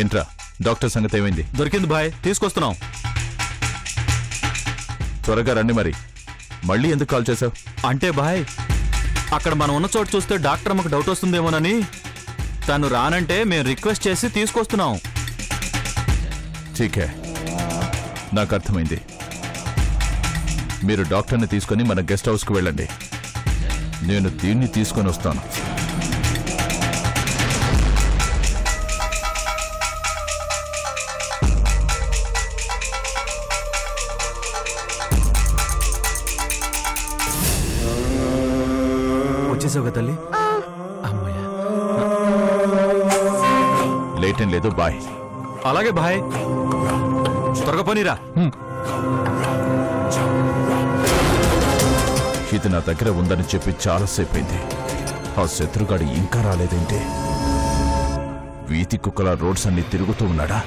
ఏంట్రా డాక్టర్ సంగతి ఏమైంది? దొరికింది బాయ్, తీసుకొస్తున్నాం. త్వరగా రండి. మరి మళ్ళీ ఎందుకు కాల్ చేశావు? అంటే బాయ్, అక్కడ మనం ఉన్న చోటు చూస్తే డాక్టర్ అమ్మకు డౌట్ వస్తుందేమోనని తను రానంటే మేము రిక్వెస్ట్ చేసి తీసుకొస్తున్నాం. ఠీకే, నాకు అర్థమైంది. మీరు డాక్టర్ని తీసుకుని మన గెస్ట్ హౌస్కు వెళ్ళండి. నేను దీన్ని తీసుకొని వస్తాను. వచ్చేసావు కదా తల్లి? అమ్మయ్య. లేట్ ఏం లేదు. బాయ్. అలాగే బాయ్, త్వరగా పోనీరా. ఇది నా దగ్గర ఉందని చెప్పి చాలాసేపు అయింది. ఆ శత్రుగాడు ఇంకా రాలేదేంటి? వీధి కుక్కల రోడ్స్ అన్ని తిరుగుతూ ఉన్నాడా?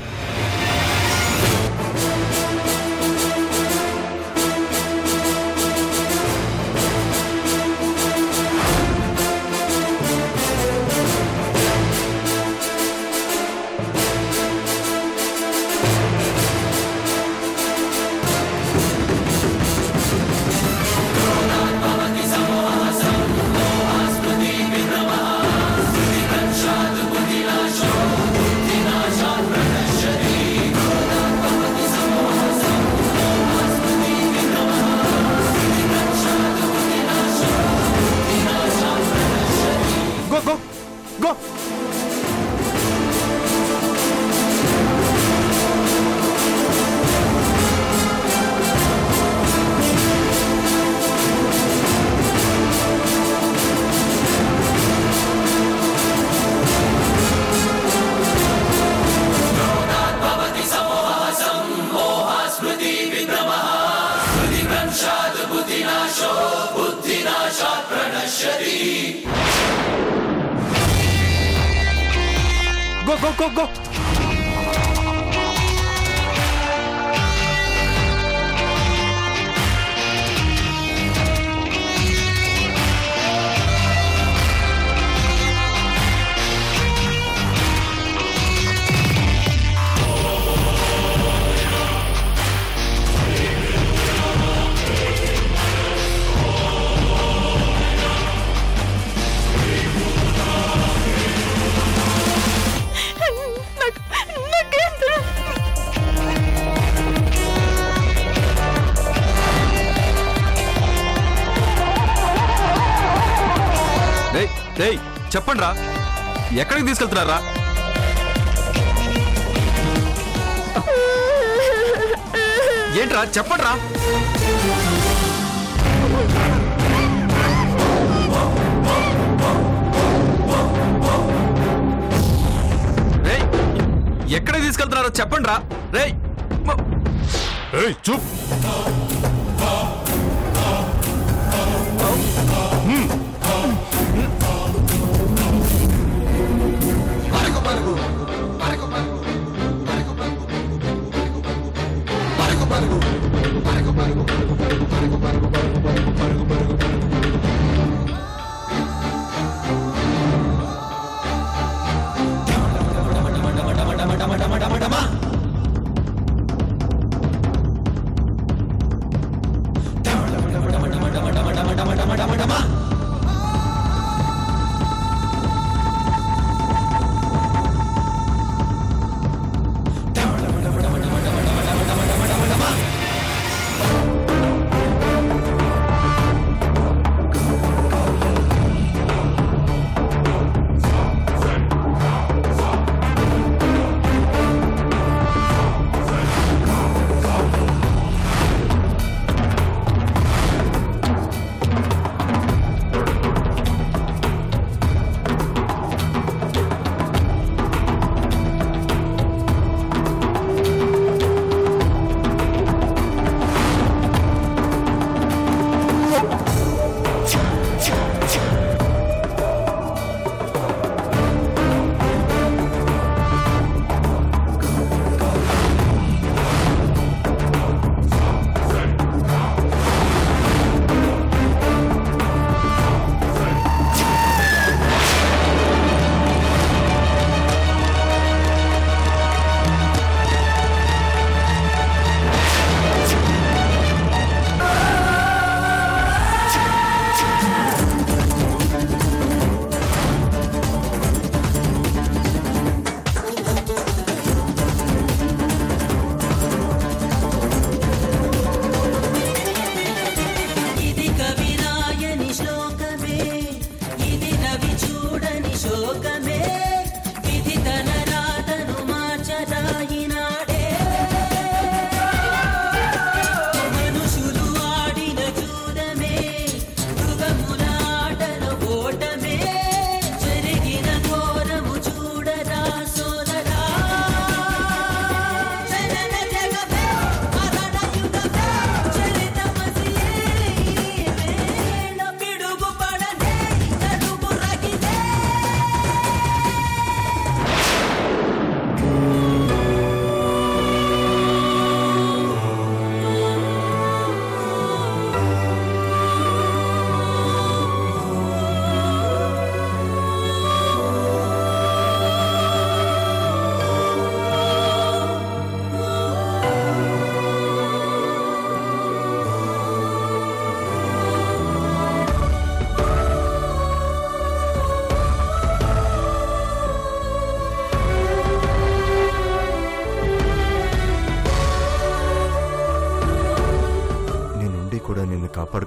Go go go go. చెప్పండి రా, ఎక్కడికి తీసుకెళ్తున్నారా? ఏంట్రా చెప్పండి రా. ఎక్కడికి తీసుకెళ్తున్నారో చెప్పండి రా. రేయ్ చూప్.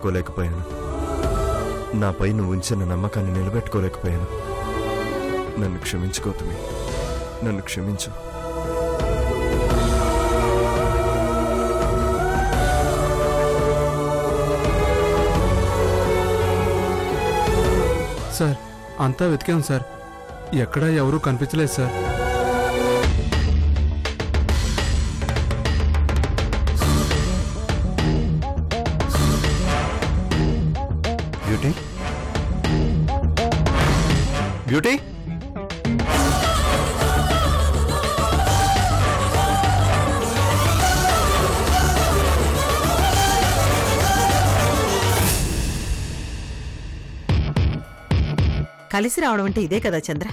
కాపాడుకోలేకపోయాను. నాపై నువ్వు ఉంచిన నమ్మకాన్ని నిలబెట్టుకోలేకపోయాను. నన్ను క్షమించు గౌతమి, నన్ను క్షమించు. సార్ అంతా వెతికాం సార్, ఎక్కడా ఎవరూ కనిపించలేదు సార్. బ్యూటీ, బ్యూటీ, కలిసి రావడం అంటే ఇదే కదా చంద్ర.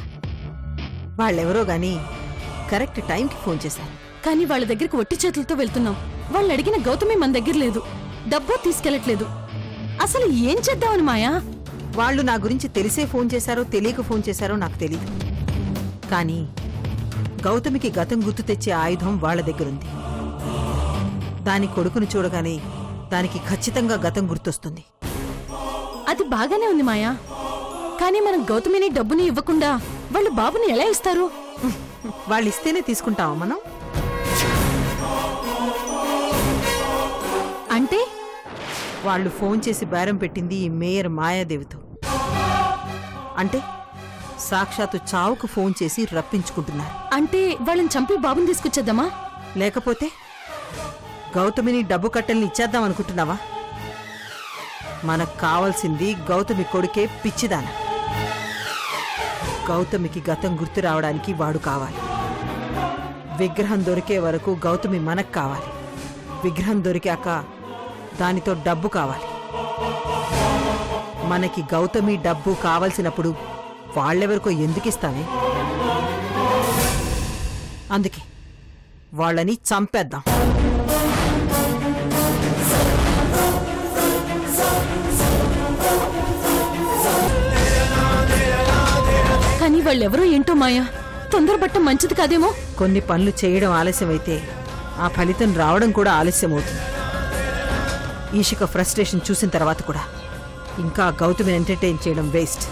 వాళ్ళెవరో గాని కరెక్ట్ టైంకి ఫోన్ చేశారు. కానీ వాళ్ళ దగ్గరికి ఒట్టి చేతులతో వెళ్తున్నాం. వాళ్ళు అడిగిన గౌతమి మన దగ్గర లేదు, డబ్బు తీసుకెళ్లట్లేదు. అసలు ఏం చేద్దామని మాయా? వాళ్ళు నా గురించి తెలిసే ఫోన్ చేశారో తెలియక ఫోన్ చేశారో నాకు తెలియదు. కానీ గౌతమికి గతం గుర్తు తెచ్చే ఆయుధం వాళ్ళ దగ్గరుంది. దాని కొడుకును చూడగానే దానికి ఖచ్చితంగా గతం గుర్తొస్తుంది. అది బాగానే ఉంది మాయా, కానీ మనం గౌతమిని డబ్బుని ఇవ్వకుండా వాళ్ళు బాబుని ఎలా ఇస్తారు? వాళ్ళు ఇస్తేనే తీసుకుంటామా మనం? అంటే వాళ్ళు ఫోన్ చేసి బేరం పెట్టింది ఈ మేయర్ మాయాదేవితో. అంటే సాక్షాత్తు చావుకు ఫోన్ చేసి రప్పించుకుంటున్నారు. అంటే వాళ్ళని చంపి బాబుని తీసుకొచ్చేద్దామా? లేకపోతే గౌతమిని డబ్బు కట్టెల్ని ఇచ్చేద్దాం అనుకుంటున్నావా? మనకు కావాల్సింది గౌతమి కొడుకే పిచ్చిదాన. గౌతమికి గతం గుర్తు రావడానికి వాడు కావాలి. విగ్రహం దొరికే వరకు గౌతమి మనకు కావాలి. విగ్రహం దొరికాక దానితో డబ్బు కావాలి. మనకి గౌతమి డబ్బు కావలసినప్పుడు వాళ్ళెవరికో ఎందుకిస్తావే? అందుకే వాళ్ళని చంపేద్దాం. కానీ వాళ్ళెవరో ఏంటో మాయా, తొందరపట్టం మంచిది కాదేమో. కొన్ని పనులు చేయడం ఆలస్యమైతే ఆ ఫలితం రావడం కూడా ఆలస్యమవుతుంది. ఈషిక ఫ్రస్ట్రేషన్ చూసిన తర్వాత కూడా ఇంకా గౌతమిని ఎంటర్టైన్ చేయడం వేస్ట్.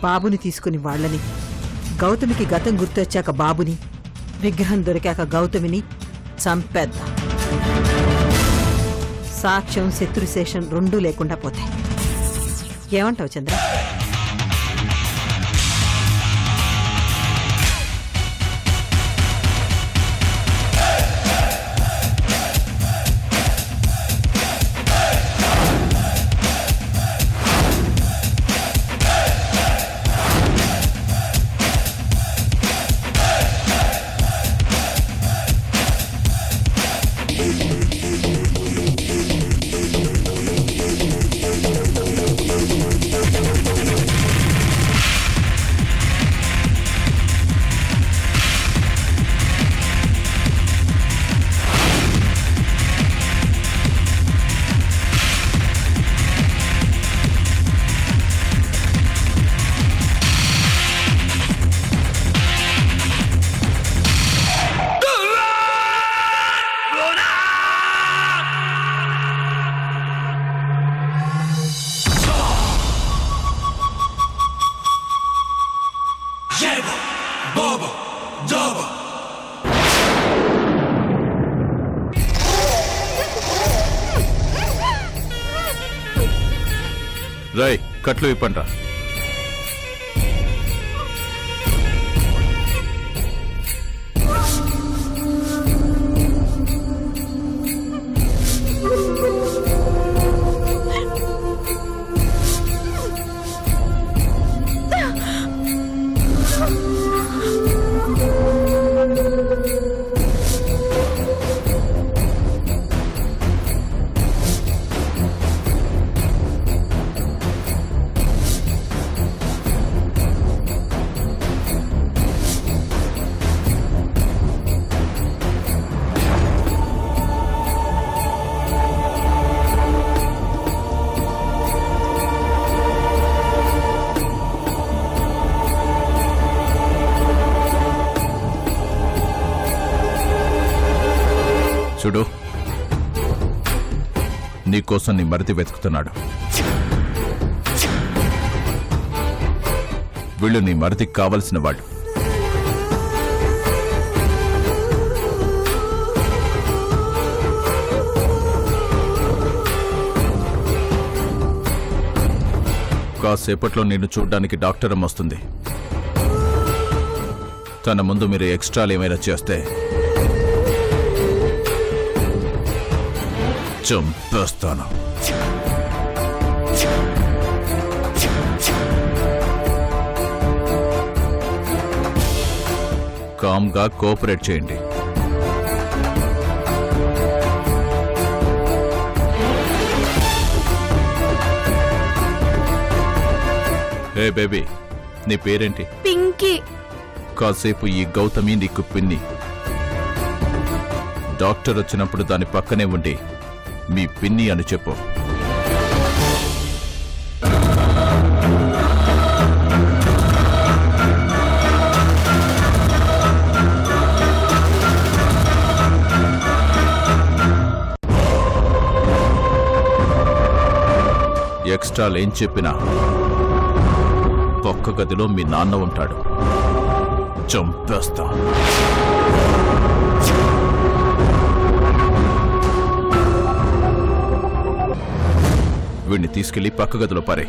బాబుని తీసుకుని వాళ్ళని, గౌతమికి గతం గుర్తొచ్చాక బాబుని, విగ్రహం దొరికాక గౌతమిని చంపేద్దాం. సాక్ష్యం శత్రుశేషం రెండూ లేకుండా పోతాయి. ఏమంటావు చంద్ర? రై కట్లు ఇప్పండ్రా. నీకోసం నీ మరిది వెతుకుతున్నాడు. వీళ్ళు నీ మరిదికి కావలసిన వాళ్ళు. కాసేపట్లో నిన్ను చూడ్డానికి డాక్టర్ అమ్మ వస్తుంది. తన ముందు మీరు ఎక్స్ట్రాలు ఏమైనా చేస్తే చంపేస్తాను. కామ్గా కోఆపరేట్ చేయండి. హే బేబీ, నీ పేరేంటి? పింకీ. కాసేపు ఈ గౌతమి నీకు పిన్ని. డాక్టర్ వచ్చినప్పుడు దాని పక్కనే ఉండి మీ పిన్ని అని చెప్పు. ఎక్స్ట్రాలేం చెప్పినా పక్క గదిలో మీ నాన్న ఉంటాడు. చంపేస్తా. వీడిని తీసుకెళ్లి పక్క గదిలో పారే.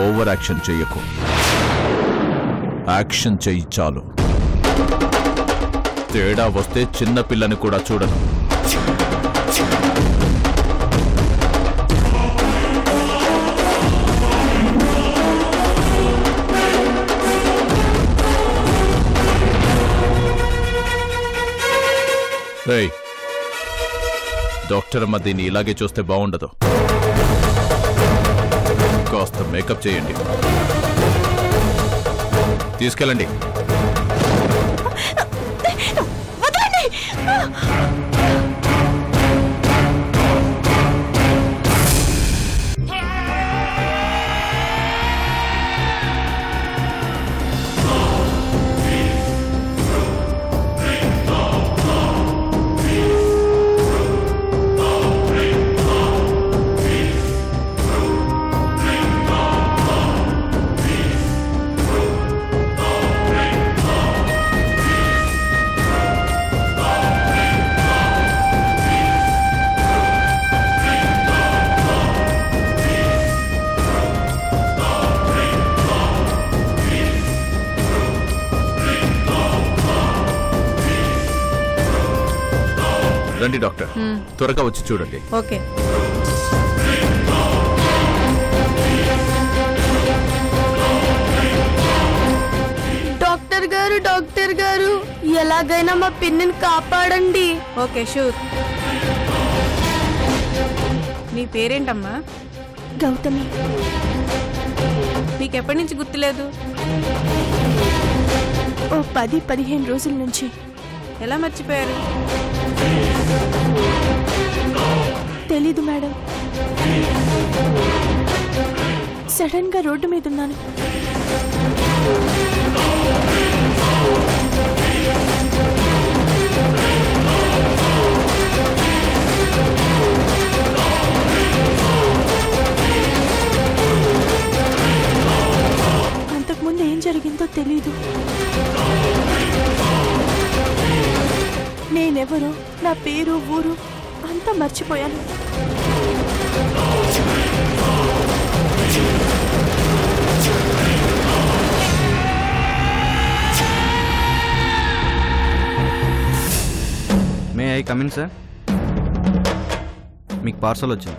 ఓవర్ యాక్షన్ చెయ్యకు. యాక్షన్ చెయ్యి చాలు. తేడా వస్తే చిన్న పిల్లని కూడా చూడను. డాక్టర్ అమ్మ దీన్ని ఇలాగే చూస్తే బాగుండదు. కాస్త మేకప్ చేయండి. తీసుకెళ్ళండి. రండి డాక్టర్, త్వరగా వచ్చి చూడండి. ఓకే. డాక్టర్ గారు ఎలాగైనా మా పిన్నిని కాపాడండి. Okay, sure. నీ పేరేంటమ్మా? గౌతమి. నీకెప్పటి నుంచి గుర్తులేదు? ఓ 10-15 రోజుల నుంచి. ఎలా మర్చిపోయారు? తెలీదు మేడం. సడన్ గా రోడ్డు మీద ఉన్నాను. అంతకుముందు ఏం జరిగిందో తెలీదు. నేనెవరో, నా పేరు, ఊరు అంతా మర్చిపోయాను. May I come in sir? మీకు పార్సల్ వచ్చింది.